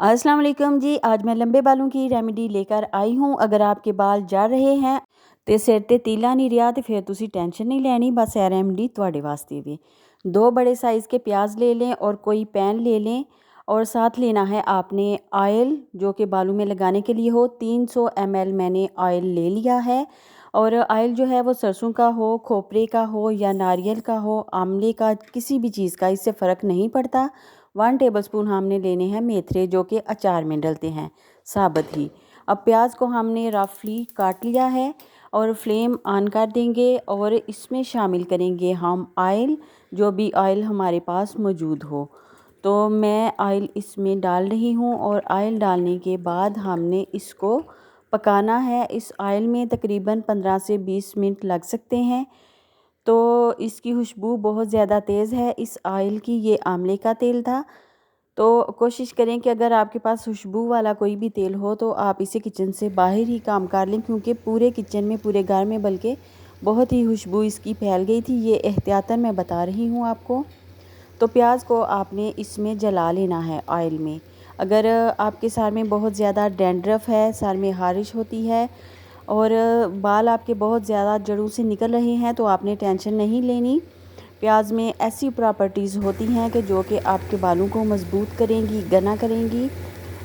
अस्सलाम वालेकुम जी। आज मैं लंबे बालों की रेमेडी लेकर आई हूँ। अगर आपके बाल झड़ रहे हैं तो सिर ते तीला नहीं रहा तो फिर तुसी टेंशन नहीं लेनी। बस यह रेमेडी तुहाडे वास्ते वे। 2 बड़े साइज़ के प्याज ले लें और कोई पैन ले लें और साथ लेना है आपने ऑयल जो कि बालों में लगाने के लिए हो। 300 ml मैंने ऑयल ले लिया है और ऑयल जो है वो सरसों का हो, खोपरे का हो या नारियल का हो, आंवले का, किसी भी चीज़ का, इससे फ़र्क नहीं पड़ता। 1 टेबलस्पून हमने लेने हैं मेथरे जो कि अचार में डलते हैं साबुत ही। अब प्याज को हमने रफली काट लिया है और फ्लेम ऑन कर देंगे और इसमें शामिल करेंगे हम ऑयल, जो भी ऑयल हमारे पास मौजूद हो। तो मैं ऑयल इसमें डाल रही हूँ और ऑयल डालने के बाद हमने इसको पकाना है। इस ऑयल में तकरीबन 15 से 20 मिनट लग सकते हैं। तो इसकी खुशबू बहुत ज़्यादा तेज़ है इस ऑयल की। ये आंवले का तेल था। तो कोशिश करें कि अगर आपके पास खुशबू वाला कोई भी तेल हो तो आप इसे किचन से बाहर ही काम कर लें, क्योंकि पूरे किचन में, पूरे घर में बल्कि बहुत ही खुशबू इसकी फैल गई थी। ये एहतियातन मैं बता रही हूँ आपको। तो प्याज को आपने इसमें जला लेना है ऑयल में। अगर आपके सर में बहुत ज़्यादा डैंड्रफ है, सर में ख़ारिश होती है और बाल आपके बहुत ज़्यादा जड़ों से निकल रहे हैं तो आपने टेंशन नहीं लेनी। प्याज में ऐसी प्रॉपर्टीज़ होती हैं कि जो कि आपके बालों को मजबूत करेंगी, घना करेंगी।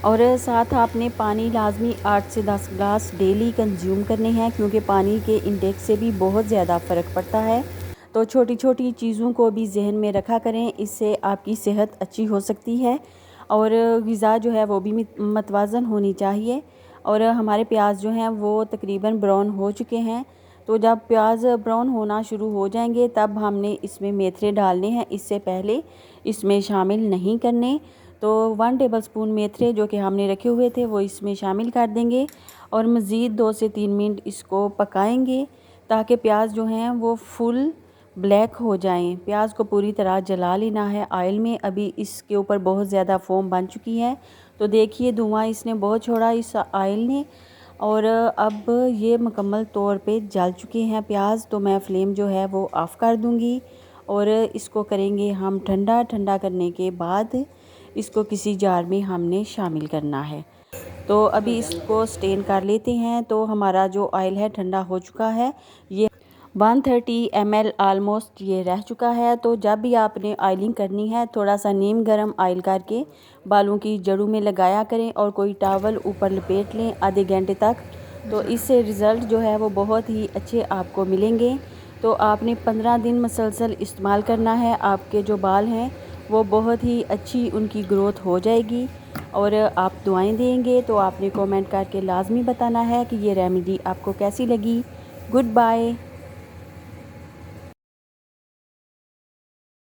और साथ आपने पानी लाजमी 8 से 10 गिलास डेली कंज्यूम करने हैं, क्योंकि पानी के इंटेक से भी बहुत ज़्यादा फ़र्क पड़ता है। तो छोटी छोटी चीज़ों को भी जहन में रखा करें, इससे आपकी सेहत अच्छी हो सकती है और ग़िज़ा जो है वो भी मतवाज़न होनी चाहिए। और हमारे प्याज जो हैं वो तकरीबन ब्राउन हो चुके हैं। तो जब प्याज ब्राउन होना शुरू हो जाएंगे तब हमने इसमें मेथरे डालने हैं, इससे पहले इसमें शामिल नहीं करने। तो 1 टेबलस्पून मेथरे जो कि हमने रखे हुए थे वो इसमें शामिल कर देंगे और मज़ीद 2 से 3 मिनट इसको पकाएंगे ताकि प्याज जो हैं वो फुल ब्लैक हो जाएं। प्याज को पूरी तरह जला लेना है ऑयल में। अभी इसके ऊपर बहुत ज़्यादा फोम बन चुकी है। तो देखिए धुआं इसने बहुत छोड़ा इस ऑयल ने और अब ये मुकम्मल तौर पे जल चुके हैं प्याज। तो मैं फ्लेम जो है वो ऑफ़ कर दूंगी और इसको करेंगे हम ठंडा। ठंडा करने के बाद इसको किसी जार में हमने शामिल करना है। तो अभी इसको स्टेन कर लेते हैं। तो हमारा जो ऑयल है ठंडा हो चुका है। ये 130 ml आलमोस्ट ये रह चुका है। तो जब भी आपने ऑयलिंग करनी है थोड़ा सा नीम गर्म ऑयल करके बालों की जड़ों में लगाया करें और कोई टॉवल ऊपर लपेट लें आधे घंटे तक। तो इससे रिज़ल्ट जो है वो बहुत ही अच्छे आपको मिलेंगे। तो आपने 15 दिन मुसलसल इस्तेमाल करना है। आपके जो बाल हैं वो बहुत ही अच्छी उनकी ग्रोथ हो जाएगी और आप दुआएं देंगे। तो आपने कमेंट करके लाजमी बताना है कि ये रेमेडी आपको कैसी लगी। Good bye.